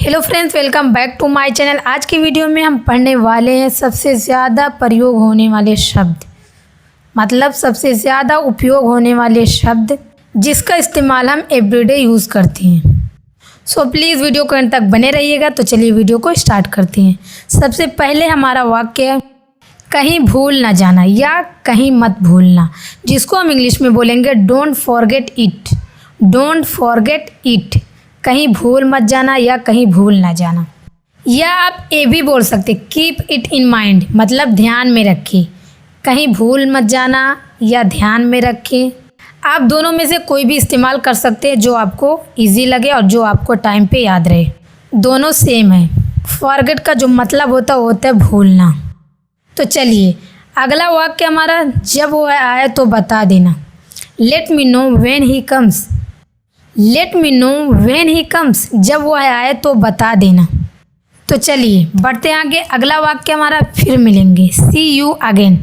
Hello friends, welcome back to my channel. आज की video में हम पढ़ने वाले हैं सबसे ज़्यादा प्रयोग होने वाले शब्द, मतलब सबसे ज़्यादा उपयोग होने वाले शब्द जिसका इस्तेमाल हम एवरीडे यूज़ करते हैं। सो प्लीज़ वीडियो को अंत तक बने रहिएगा। तो चलिए वीडियो को स्टार्ट करते हैं। सबसे पहले हमारा वाक्य है कहीं भूल ना जाना या कहीं मत भूलना, जिसको हम इंग्लिश में बोलेंगे don't forget it. Don't forget it, कहीं भूल मत जाना या कहीं भूल ना जाना। या आप ये भी बोल सकते कीप इट इन माइंड, मतलब ध्यान में रखिए। कहीं भूल मत जाना या ध्यान में रखिए, आप दोनों में से कोई भी इस्तेमाल कर सकते हैं जो आपको इजी लगे और जो आपको टाइम पे याद रहे। दोनों सेम है। फॉरगेट का जो मतलब होता है वो होता है भूलना। तो चलिए अगला वाक्य हमारा, जब वो आए तो बता देना। Let me know when he comes. Let me know when he comes, जब वो आए तो बता देना। तो चलिए बढ़ते हैं आगे। अगला वाक्य हमारा फिर मिलेंगे। सी यू अगेन।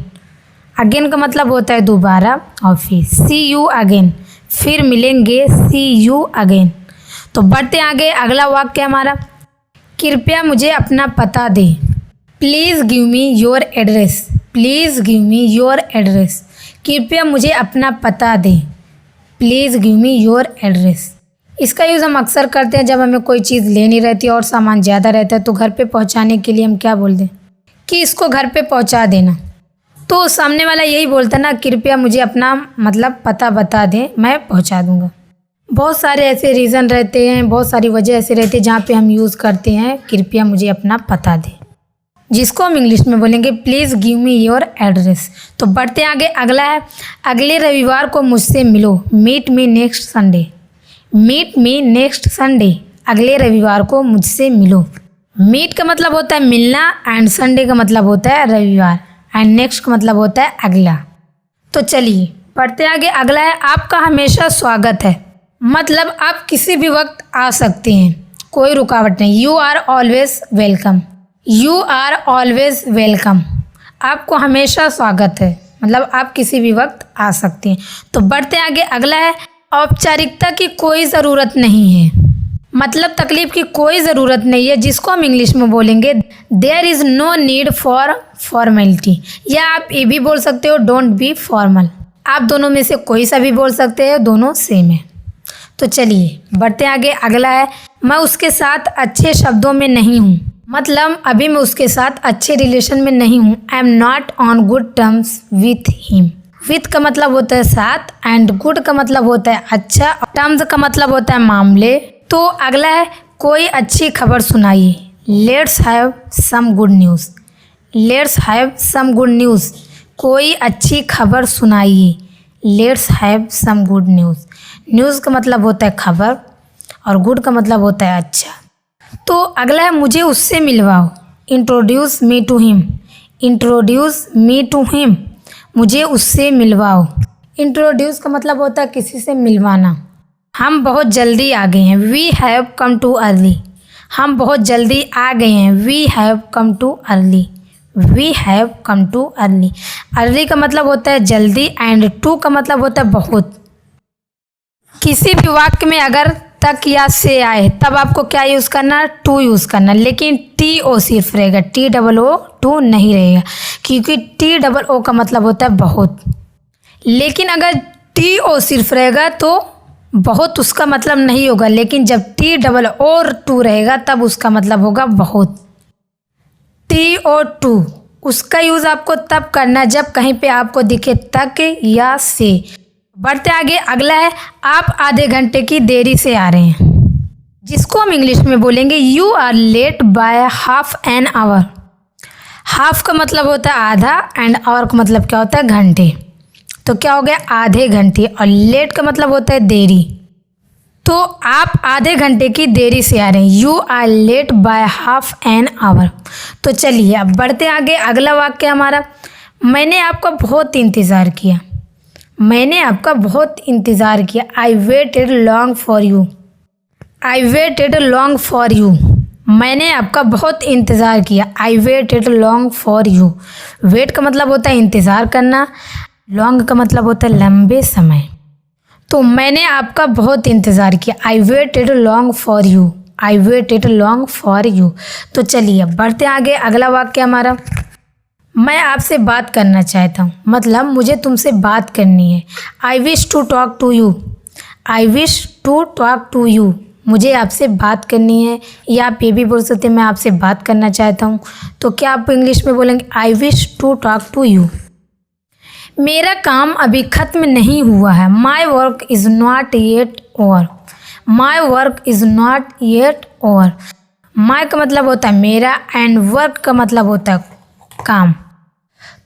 अगेन का मतलब होता है दोबारा और फिर सी यू अगेन, फिर मिलेंगे सी यू अगेन। तो बढ़ते हैं आगे। अगला वाक्य हमारा कृपया मुझे अपना पता दे। Please give me your address. Please give me your address, कृपया मुझे अपना पता दे। Please give me your address, इसका यूज़ हम अक्सर करते हैं जब हमें कोई चीज़ लेनी रहती है और सामान ज़्यादा रहता है तो घर पे पहुंचाने के लिए हम क्या बोल दें कि इसको घर पे पहुंचा देना। तो सामने वाला यही बोलता है ना, कृपया मुझे अपना मतलब पता बता दें, मैं पहुंचा दूंगा। बहुत सारे ऐसे रीज़न रहते हैं, बहुत सारी वजह ऐसे रहती है जहाँ पे हम यूज़ करते हैं कृपया मुझे अपना पता दें, जिसको हम इंग्लिश में बोलेंगे please give me your address. तो बढ़ते आगे। अगला है अगले रविवार को मुझसे मिलो। Meet me next Sunday. Meet me next Sunday, अगले रविवार को मुझसे मिलो। मीट का मतलब होता है मिलना एंड संडे का मतलब होता है रविवार एंड नेक्स्ट का मतलब होता है अगला। तो चलिए बढ़ते आगे। अगला है आपका हमेशा स्वागत है, मतलब आप किसी भी वक्त आ सकते हैं, कोई रुकावट नहीं। You are always welcome. You are always welcome, आपको हमेशा स्वागत है, मतलब आप किसी भी वक्त आ सकते हैं। तो बढ़ते आगे। अगला है औपचारिकता की कोई ज़रूरत नहीं है, मतलब तकलीफ की कोई ज़रूरत नहीं है, जिसको हम इंग्लिश में बोलेंगे there is no need for formality. या आप ये भी बोल सकते हो डोंट बी फॉर्मल। आप दोनों में से कोई सा भी बोल सकते हैं, दोनों सेम है। तो चलिए बढ़ते आगे। अगला है मैं उसके साथ अच्छे शब्दों में नहीं हूँ, मतलब अभी मैं उसके साथ अच्छे रिलेशन में नहीं हूँ। I am not on good terms with him. With का मतलब होता है साथ एंड गुड का मतलब होता है अच्छा, टर्म्स का मतलब होता है मामले। तो अगला है कोई अच्छी खबर सुनाइए। Let's have some good news. Let's have some good news, कोई अच्छी खबर सुनाइए। Let's have some good news, news का मतलब होता है खबर और गुड का मतलब होता है अच्छा। तो अगला है मुझे उससे मिलवाओ। Introduce me to him. Introduce me to him, मुझे उससे मिलवाओ। इंट्रोड्यूस का मतलब होता है किसी से मिलवाना। हम बहुत जल्दी आ गए हैं। We have come too early. हम बहुत जल्दी आ गए हैं। We have come too early. We have come too early, early का मतलब होता है जल्दी एंड टू का मतलब होता है बहुत। किसी भी वाक्य में अगर तक या से आए तब आपको क्या यूज़ करना, टू यूज़ करना, लेकिन टी ओ सिर्फ रहेगा, टी डबल ओ टू नहीं रहेगा, क्योंकि टी डबल ओ का मतलब होता है बहुत। लेकिन अगर टी ओ सिर्फ रहेगा तो बहुत उसका मतलब नहीं होगा, लेकिन जब टी डबल और टू रहेगा तब उसका मतलब होगा बहुत। टी ओ टू उसका यूज़ आपको तब करना जब कहीं पे आपको दिखे तक या से। बढ़ते आगे। अगला है आप आधे घंटे की देरी से आ रहे हैं, जिसको हम इंग्लिश में बोलेंगे you are late by half an hour. Half का मतलब होता है आधा एंड आवर का मतलब क्या होता है घंटे। तो क्या हो गया आधे घंटे, और लेट का मतलब होता है देरी। तो आप आधे घंटे की देरी से आ रहे हैं। You are late by half an hour. तो चलिए अब बढ़ते आगे। अगला वाक्य हमारा मैंने आपका बहुत इंतज़ार किया। मैंने आपका बहुत इंतज़ार किया। I waited long for you. I waited long for you, मैंने आपका बहुत इंतज़ार किया। I waited long for you, wait का मतलब होता है इंतज़ार करना, लॉन्ग का मतलब होता है लंबे समय। तो मैंने आपका बहुत इंतज़ार किया। I waited long for you, I waited long for you. तो चलिए बढ़ते आगे, अगला वाक्य हमारा, मैं आपसे बात करना चाहता हूँ, मतलब मुझे तुमसे बात करनी है। I wish to talk to you, I wish to talk to you, मुझे आपसे बात करनी है। या आप ये भी बोल सकते हैं मैं आपसे बात करना चाहता हूँ। तो क्या आप इंग्लिश में बोलेंगे I wish to talk to you. मेरा काम अभी ख़त्म नहीं हुआ है, my work is not yet over, my work is not yet over. My का मतलब होता है मेरा एंड वर्क का मतलब होता है काम।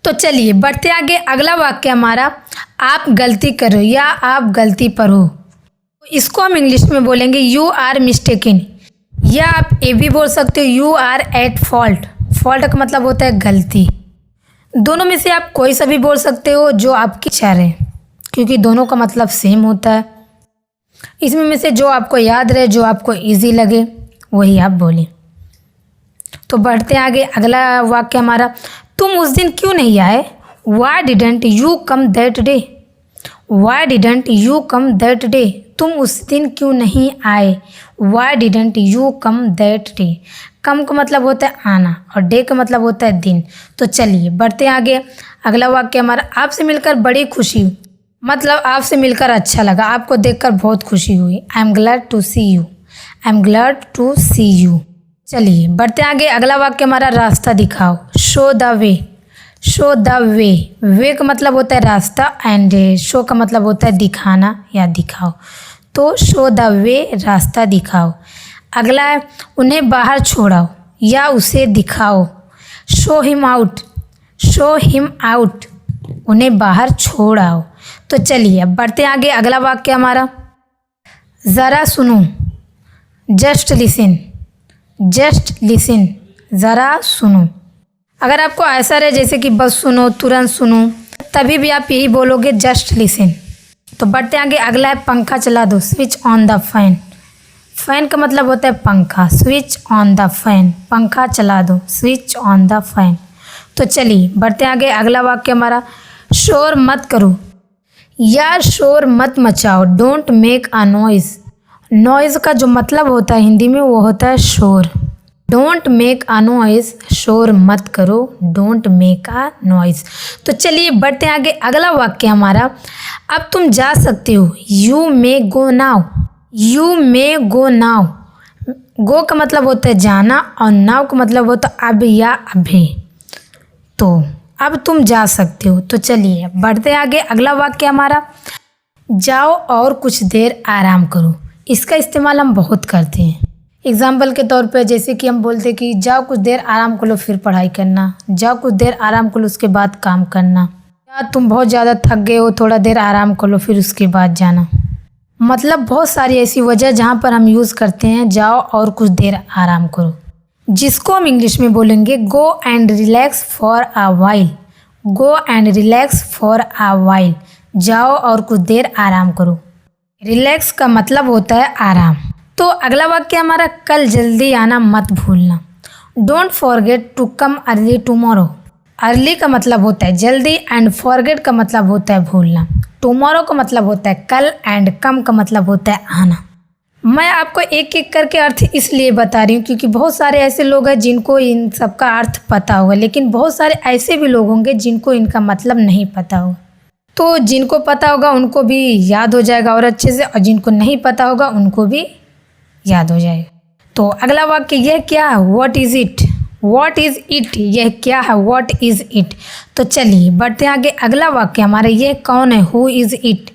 तो चलिए बढ़ते आगे, अगला वाक्य हमारा, आप गलती करो या आप गलती पर हो। इसको हम इंग्लिश में बोलेंगे यू आर मिस्टेकन, या आप ये भी बोल सकते हो you are at fault. Fault का मतलब होता है गलती। दोनों में से आप कोई सा भी बोल सकते हो जो आपकी इच्छा रहे, क्योंकि दोनों का मतलब सेम होता है। इसमें में से जो आपको याद रहे, जो आपको इजी लगे वही आप बोलें। तो बढ़ते आगे, अगला वाक्य हमारा, तुम उस दिन क्यों नहीं आए, why didn't you come that day, why didn't you come that day, तुम उस दिन क्यों नहीं आए, why didn't you come that day. Come का मतलब होता है आना और डे का मतलब होता है दिन। तो चलिए बढ़ते आगे, अगला वाक्य हमारा, आपसे मिलकर बड़ी खुशी हुई, मतलब आपसे मिलकर अच्छा लगा, आपको देखकर बहुत खुशी हुई। I am glad to see you, I am glad to see you. चलिए बढ़ते आगे, अगला वाक्य हमारा, रास्ता दिखाओ, show the way, show the way. Way का मतलब होता है रास्ता एंड शो का मतलब होता है दिखाना या दिखाओ। तो शो द वे, रास्ता दिखाओ। अगला है, उन्हें बाहर छोड़ाओ या उसे दिखाओ, show him out, show him out, उन्हें बाहर छोड़ाओ। तो चलिए अब बढ़ते आगे, अगला वाक्य हमारा, ज़रा सुनो, जस्ट लिसन, जस्ट लिसन, ज़रा सुनो। अगर आपको ऐसा रहे जैसे कि बस सुनो, तुरंत सुनो, तभी भी आप यही बोलोगे जस्ट लिसन। तो बढ़ते आगे, अगला है, पंखा चला दो, switch on the fan. Fan का मतलब होता है पंखा, स्विच ऑन द फैन, पंखा चला दो, स्विच ऑन द फैन। तो चलिए बढ़ते आगे, अगला वाक्य हमारा, शोर मत करो या शोर मत मचाओ, don't make a noise. Noise का जो मतलब होता है हिंदी में वो होता है शोर। डोंट मेक अ नॉइज़, शोर मत करो, डोंट मेक अ नॉइज़। तो चलिए बढ़ते आगे, अगला वाक्य हमारा, अब तुम जा सकते हो, you may go now, you may go now. Go का मतलब होता है जाना और नाउ का मतलब होता है अब या अभी। तो अब तुम जा सकते हो। तो चलिए बढ़ते आगे, अगला वाक्य हमारा, जाओ और कुछ देर आराम करो। इसका इस्तेमाल हम बहुत करते हैं। एग्जाम्पल के तौर पे जैसे कि हम बोलते हैं कि जाओ कुछ देर आराम कर लो फिर पढ़ाई करना, जाओ कुछ देर आराम कर लो उसके बाद काम करना, या तुम बहुत ज़्यादा थक गए हो थोड़ा देर आराम कर लो फिर उसके बाद जाना। मतलब बहुत सारी ऐसी वजह जहाँ पर हम यूज़ करते हैं जाओ और कुछ देर आराम करो, जिसको हम इंग्लिश में बोलेंगे go and relax for a while, go and relax for a while. जाओ और कुछ देर आराम करो। रिलैक्स का मतलब होता है आराम। तो अगला वाक्य हमारा, कल जल्दी आना मत भूलना, don't forget to come early tomorrow. Early का मतलब होता है जल्दी एंड फॉरगेट का मतलब होता है भूलना। टुमारो का मतलब होता है कल एंड कम का मतलब होता है आना। मैं आपको एक एक करके अर्थ इसलिए बता रही हूँ क्योंकि बहुत सारे ऐसे लोग हैं जिनको इन सब का अर्थ पता होगा, लेकिन बहुत सारे ऐसे भी लोग होंगे जिनको इनका मतलब नहीं पता होगा। तो जिनको पता होगा उनको भी याद हो जाएगा और अच्छे से, और जिनको नहीं पता होगा उनको भी याद हो जाएगा। तो अगला वाक्य, यह क्या है, what is it, what is it, यह क्या है, व्हाट इज़ इट। तो चलिए बढ़ते आगे, अगला वाक्य हमारा, यह कौन है, who is it,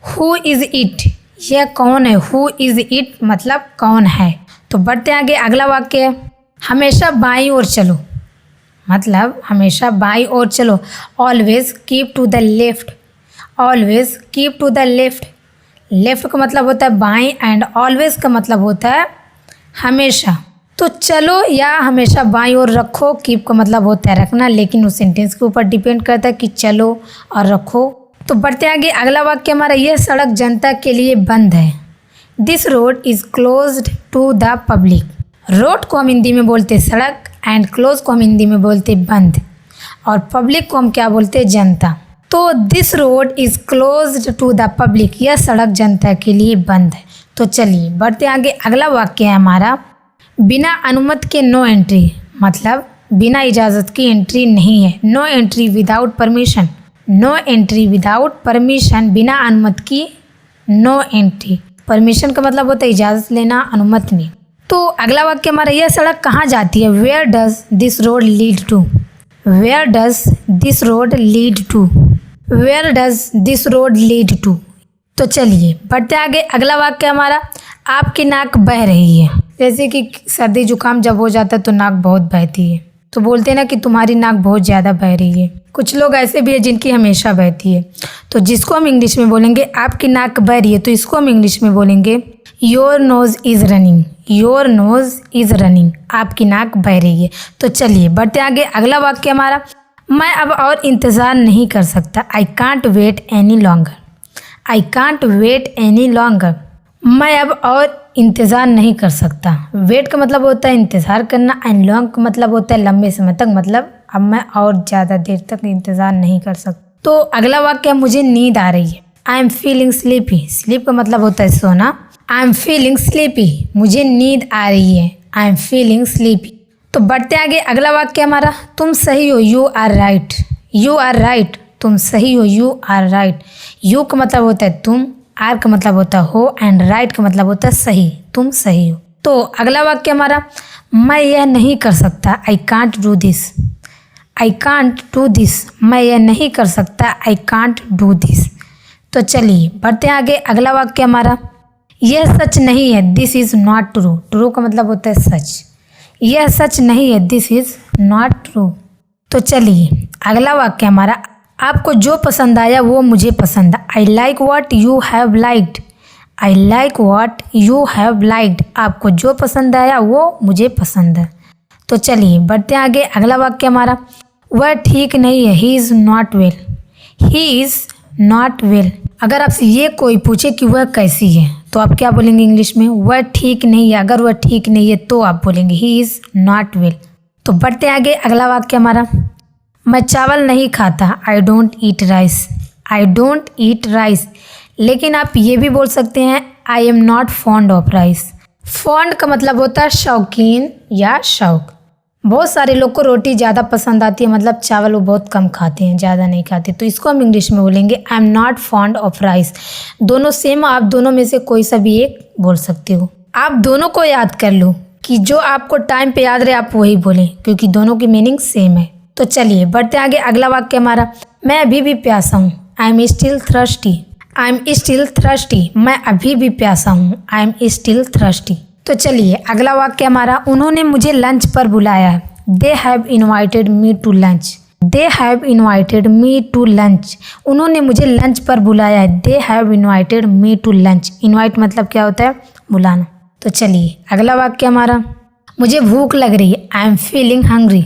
who is it, यह कौन है, हु इज़ इट मतलब कौन है। तो बढ़ते आगे, अगला वाक्य, हमेशा बाईं ओर चलो, मतलब हमेशा बाईं ओर चलो, always keep to the left, always keep to the left. Left का मतलब होता है बाएं एंड ऑलवेज का मतलब होता है हमेशा। तो चलो या हमेशा बाईं ओर रखो, कीप का मतलब होता है रखना, लेकिन उस सेंटेंस के ऊपर डिपेंड करता है कि चलो और रखो। तो बढ़ते आगे, अगला वाक्य हमारा, यह सड़क जनता के लिए बंद है, this road is closed to the public. Road को हम हिंदी में बोलते सड़क एंड क्लोज को हम हिंदी में बोलते बंद, और पब्लिक को हम क्या बोलते जनता। तो this road is closed to the public, यह सड़क जनता के लिए बंद है। तो चलिए बढ़ते आगे। अगला वाक्य है हमारा, बिना अनुमति के नो एंट्री, मतलब बिना इजाज़त की एंट्री नहीं है। No entry without permission, no entry without permission, बिना अनुमति की नो एंट्री। परमिशन का मतलब होता है इजाज़त लेना, अनुमति नहीं। तो अगला वाक्य हमारा, यह सड़क कहाँ जाती है? Where does this road lead to, where does this road lead to, where does this road lead to. तो चलिए बढ़ते आगे। अगला वाक्य हमारा, आपकी नाक बह रही है। जैसे कि सर्दी जुकाम जब हो जाता है तो नाक बहुत बहती है, तो बोलते हैं ना कि तुम्हारी नाक बहुत ज़्यादा बह रही है। कुछ लोग ऐसे भी है जिनकी हमेशा बहती है, तो जिसको हम इंग्लिश में बोलेंगे आपकी नाक बह रही है, तो इसको हम इंग्लिश में बोलेंगे your nose is running, your nose is running, आपकी नाक बह रही है। तो चलिए बढ़ते आगे। अगला वाक्य हमारा, मैं अब और इंतज़ार नहीं कर सकता। I can't wait any longer, I can't wait any longer, मैं अब और इंतज़ार नहीं कर सकता। वेट का मतलब होता है इंतज़ार करना, एंड लॉन्ग का मतलब होता है लंबे समय तक, मतलब अब मैं और ज़्यादा देर तक इंतज़ार नहीं कर सकता। तो अगला वाक्य, मुझे नींद आ रही है। I am feeling sleepy, sleep का मतलब होता है सोना। आई एम फीलिंग स्लीपी, मुझे नींद आ रही है। I am feeling sleepy. तो बढ़ते आगे। अगला वाक्य हमारा, तुम सही हो, you are right, you are right, तुम सही हो, यू आर राइट। यू का मतलब होता है तुम, आर का मतलब होता है हो, एंड राइट का मतलब होता है सही, तुम सही हो। तो अगला वाक्य हमारा, मैं यह नहीं कर सकता। I can't do this, I can't do this, मैं यह नहीं कर सकता। I can't do this. तो चलिए बढ़ते आगे। अगला वाक्य हमारा, यह सच नहीं है। This is not true, true का मतलब होता है सच। यह सच नहीं है, दिस इज़ नॉट ट्रू। तो चलिए अगला वाक्य हमारा, आपको जो पसंद आया वो मुझे पसंद है। I like what you have liked, I like what you have liked, आपको जो पसंद आया वो मुझे पसंद है। तो चलिए बढ़ते आगे। अगला वाक्य हमारा, वह ठीक नहीं है। He is not well, he is not well. अगर आपसे ये कोई पूछे कि वह कैसी है, तो आप क्या बोलेंगे इंग्लिश में? वह ठीक नहीं है। अगर वह ठीक नहीं है तो आप बोलेंगे ही इज़ नॉट वेल। तो बढ़ते आगे। अगला वाक्य हमारा, मैं चावल नहीं खाता। I don't eat rice, I don't eat rice. लेकिन आप ये भी बोल सकते हैं, I am not fond of rice. Fond का मतलब होता है शौकीन या शौक। बहुत सारे लोग को रोटी ज़्यादा पसंद आती है, मतलब चावल वो बहुत कम खाते हैं, ज़्यादा नहीं खाते, तो इसको हम इंग्लिश में बोलेंगे I am not fond of rice. दोनों सेम, आप दोनों में से कोई सा भी एक बोल सकते हो। आप दोनों को याद कर लो कि जो आपको टाइम पे याद रहे आप वही बोलें, क्योंकि दोनों की मीनिंग सेम है। तो चलिए बढ़ते आगे। अगला वाक्य हमारा, मैं अभी भी प्यासा हूँ। I am still thirsty, I am still thirsty, मैं अभी भी प्यासा हूँ। I am still thirsty. तो चलिए अगला वाक्य हमारा, उन्होंने मुझे लंच पर बुलाया है। They have invited me to lunch, they have invited me to lunch, उन्होंने मुझे लंच पर बुलाया है। They have invited me to lunch. Invite मतलब क्या होता है? बुलाना। तो चलिए अगला वाक्य हमारा, मुझे भूख लग रही है। I am feeling hungry,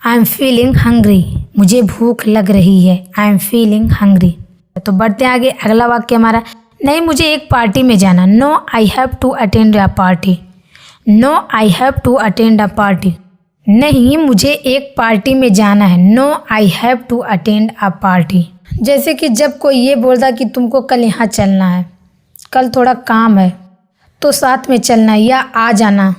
I am feeling hungry, मुझे भूख लग रही है। I am feeling hungry. तो बढ़ते आगे। अगला वाक्य हमारा, नहीं मुझे एक पार्टी में जाना। No I have to attend a party, no I have to attend a party, नहीं मुझे एक पार्टी में जाना है। No I have to attend a party. जैसे कि जब कोई ये बोलता कि तुमको कल यहाँ चलना है, कल थोड़ा काम है तो साथ में चलना या आ जाना,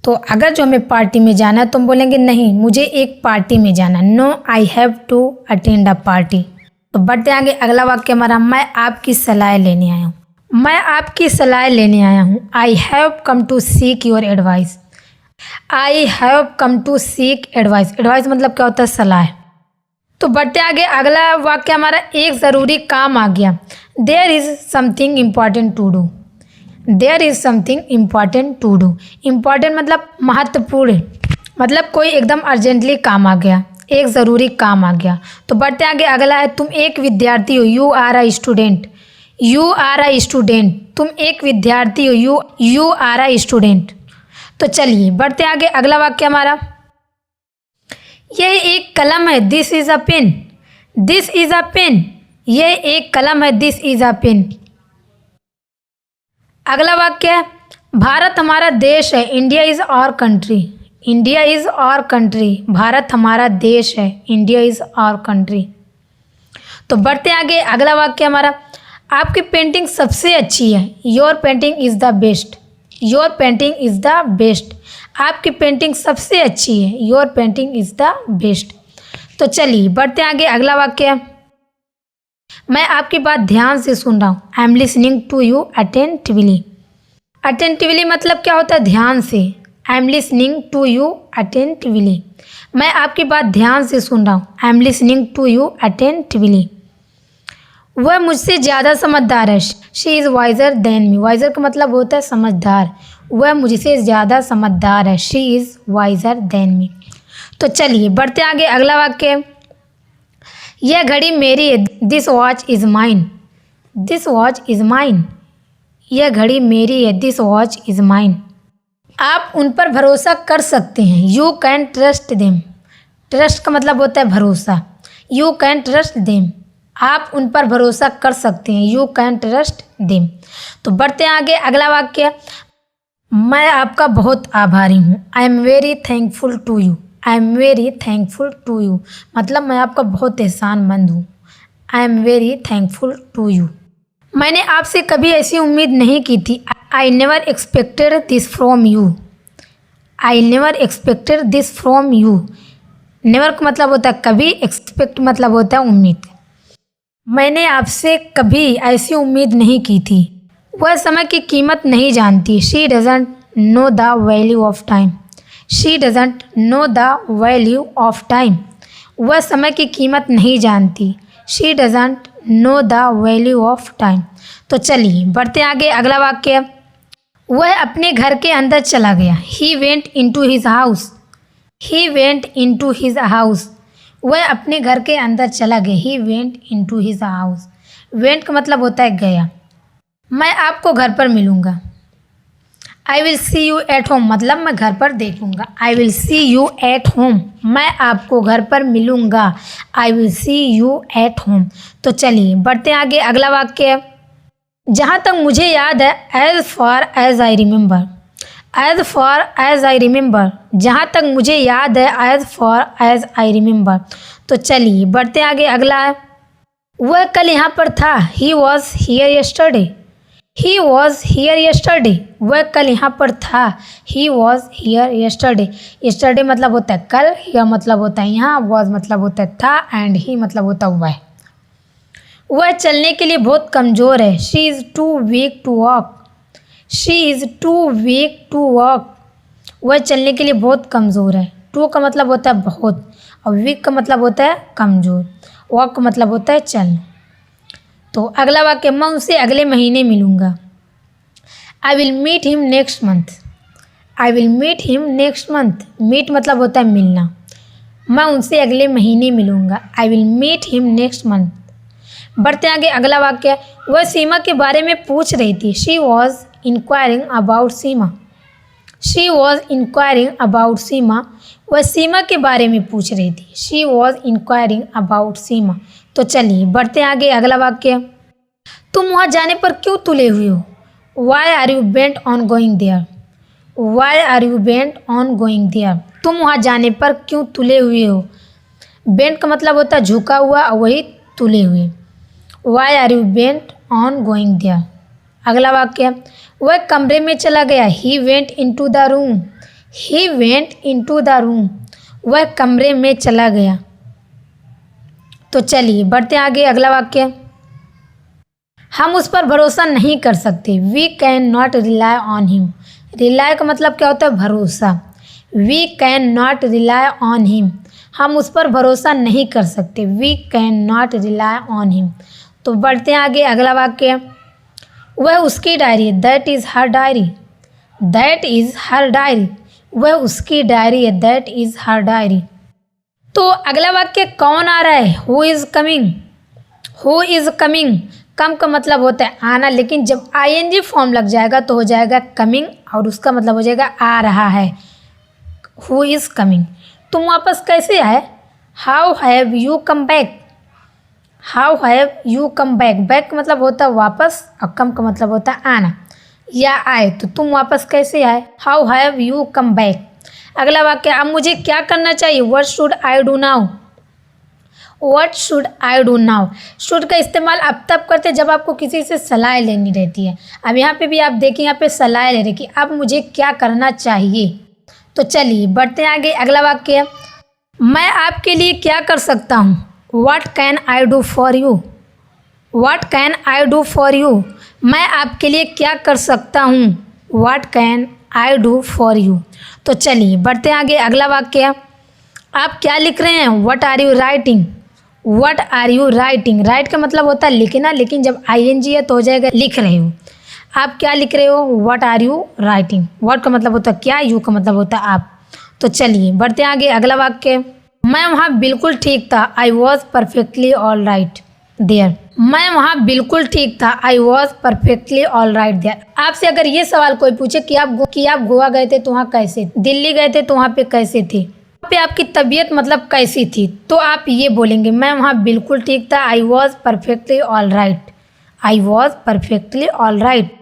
तो अगर जो हमें पार्टी में जाना है तो हम बोलेंगे नहीं मुझे एक पार्टी में जाना। No I have to attend a party. तो बढ़ते आगे। अगला वाक्य हमारा, मैं आपकी सलाह लेने आया हूँ, मैं आपकी सलाह लेने आया हूँ। I have come to seek your advice, I have come to seek advice. Advice मतलब क्या होता है? सलाह। तो बढ़ते आगे। अगला वाक्य हमारा, एक ज़रूरी काम आ गया। There is something important to do, there is something important to do. Important मतलब महत्वपूर्ण, मतलब कोई एकदम अर्जेंटली काम आ गया, एक ज़रूरी काम आ गया। तो बढ़ते आगे। अगला है, तुम एक विद्यार्थी हो। You are a student, you are a student, तुम एक विद्यार्थी हो। You are a student. तो चलिए बढ़ते आगे। अगला वाक्य हमारा, यह एक कलम है। This is a pen, this is a pen, यह एक कलम है। This is a pen. अगला वाक्य है, भारत हमारा देश है। India is our country, India is our country, भारत हमारा देश है। India is our country. तो बढ़ते आगे। अगला वाक्य हमारा, आपकी पेंटिंग सबसे अच्छी है। Your painting is the best. Your painting is the best. आपकी पेंटिंग सबसे अच्छी है। Your painting is the best. तो चलिए बढ़ते आगे। अगला वाक्य है, मैं आपकी बात ध्यान से सुन रहा हूँ। I am listening to you attentively. Attentively मतलब क्या होता है? ध्यान से। I am listening to you attentively. मैं आपकी बात ध्यान से सुन रहा हूँ। I am listening to you attentively. वह मुझसे ज़्यादा समझदार है। She is wiser than me. Wiser का मतलब होता है समझदार। वह मुझसे ज़्यादा समझदार है। शी इज़ वाइजर देन मी। तो चलिए बढ़ते आगे। अगला वाक्य, यह घड़ी मेरी है। This watch is mine. This watch is mine. यह घड़ी मेरी है। This watch is mine. आप उन पर भरोसा कर सकते हैं। You can trust them. Trust का मतलब होता है भरोसा। You can trust them. आप उन पर भरोसा कर सकते हैं। You can trust them. तो बढ़ते आगे। अगला वाक्य, मैं आपका बहुत आभारी हूँ। I am very thankful to you. I am very thankful to you मतलब मैं आपका बहुत एहसानमंद हूँ। I am very thankful to you. मैंने आपसे कभी ऐसी उम्मीद नहीं की थी। I never expected this from you. I never expected this from you. Never का मतलब होता है कभी, एक्सपेक्ट मतलब होता है उम्मीद। मैंने आपसे कभी ऐसी उम्मीद नहीं की थी। वह समय की कीमत नहीं जानती। She doesn't know the value of time. She doesn't know the value of time. वह समय की कीमत नहीं जानती। She doesn't know the value of time. तो चलिए बढ़ते आगे। अगला वाक्य, वह अपने घर के अंदर चला गया। He went into his house. He went into his house. वह अपने घर के अंदर चला गया। He went into his house. Went का मतलब होता है गया। मैं आपको घर पर मिलूँगा। I will see you at home मतलब मैं घर पर देखूँगा। I will see you at home. मैं आपको घर पर मिलूँगा। I will see you at home. तो चलिए बढ़ते आगे। अगला वाक्य, जहाँ तक मुझे याद है, as far as I remember. As far as I remember. जहाँ तक मुझे याद है, as far as I remember. तो चलिए बढ़ते आगे। अगला है, वह कल यहाँ पर था। He was here yesterday. He was here yesterday. वह कल यहाँ पर था। He was here yesterday. Yesterday मतलब होता है कल, हियर मतलब होता है यहाँ, वॉज मतलब होता है था, एंड ही मतलब होता है वह। वह चलने के लिए बहुत कमज़ोर है। She is too weak to walk. She is too weak to walk. वह चलने के लिए बहुत कमज़ोर है। टू का मतलब होता है बहुत, और वीक का मतलब होता है कमज़ोर। वॉक का मतलब होता है चलना। तो अगला वाक्य, मैं उनसे अगले महीने मिलूँगा। I will meet him next month. I will meet him next month. Meet मतलब होता है मिलना। मैं उनसे अगले महीने मिलूँगा। I will meet him next month. बढ़ते आगे। अगला वाक्य, वह सीमा के बारे में पूछ रही थी। She was inquiring about Seema. She was inquiring about Seema. वह सीमा के बारे में पूछ रही थी। She was inquiring about Seema. तो चलिए बढ़ते आगे। अगला वाक्य, तुम वहाँ जाने पर क्यों तुले हुए हो? Why are you bent on going there. Why are you bent on going there. तुम वहाँ जाने पर क्यों तुले हुए हो? बेंट का मतलब होता है झुका हुआ, और वही तुले हुए। Why are you bent on going there. अगला वाक्य, वह कमरे में चला गया। He went into the room. He went into the room. वह कमरे में चला गया। तो चलिए बढ़ते आगे। अगला वाक्य, हम उस पर भरोसा नहीं कर सकते। We can not rely on him. Rely का मतलब क्या होता है? भरोसा। We can not rely on him. हम उस पर भरोसा नहीं कर सकते। We can not rely on him. तो बढ़ते आगे। अगला वाक्य, वह उसकी डायरी है। That is her diary. That is her diary. वह उसकी डायरी है। That is her diary. तो अगला वाक्य कौन आ रहा है? Who is coming. Who is coming. Come का मतलब होता है आना, लेकिन जब आईएनजी फॉर्म लग जाएगा तो हो जाएगा कमिंग, और उसका मतलब हो जाएगा आ रहा है। Who is coming. तुम वापस कैसे आए? How have you come back. How have you come back. Back का मतलब होता है वापस, और कम का मतलब होता है आना या आए। तो तुम वापस कैसे आए? How have you come back. अगला वाक्य, अब मुझे क्या करना चाहिए? What should I do now. What should I do now. Should का इस्तेमाल आप तब करते हैं जब आपको किसी से सलाह लेनी रहती है। अब यहाँ पे भी आप देखिए, यहाँ पे सलाह ले रहे कि अब मुझे क्या करना चाहिए। तो चलिए बढ़ते हैं आगे। अगला वाक्य है, मैं आपके लिए क्या कर सकता हूँ। What can I do for you. What can I do for you, मैं आपके लिए क्या कर सकता हूँ। What can I do for you. तो चलिए बढ़ते हैं आगे। अगला वाक्य है, आप क्या लिख रहे हैं। What are you writing. What are you writing, write का मतलब होता है लिखना, लेकिन जब ING है तो हो जाएगा लिख रहे हो। आप क्या लिख रहे हो। What are you writing. What का मतलब होता है क्या, यू का मतलब होता है आप। तो चलिए बढ़ते हैं आगे। अगला वाक्य, मैं वहाँ बिल्कुल ठीक था। I was perfectly all right there. मैं वहाँ बिल्कुल ठीक था। I was perfectly all right there. आपसे अगर ये सवाल कोई पूछे कि आप गोवा गए थे तो वहाँ कैसे, दिल्ली गए थे तो वहाँ पे कैसे थे, वहाँ पे आपकी तबीयत मतलब कैसी थी, तो आप ये बोलेंगे मैं वहाँ बिल्कुल ठीक था। I was perfectly all right. I was perfectly all right.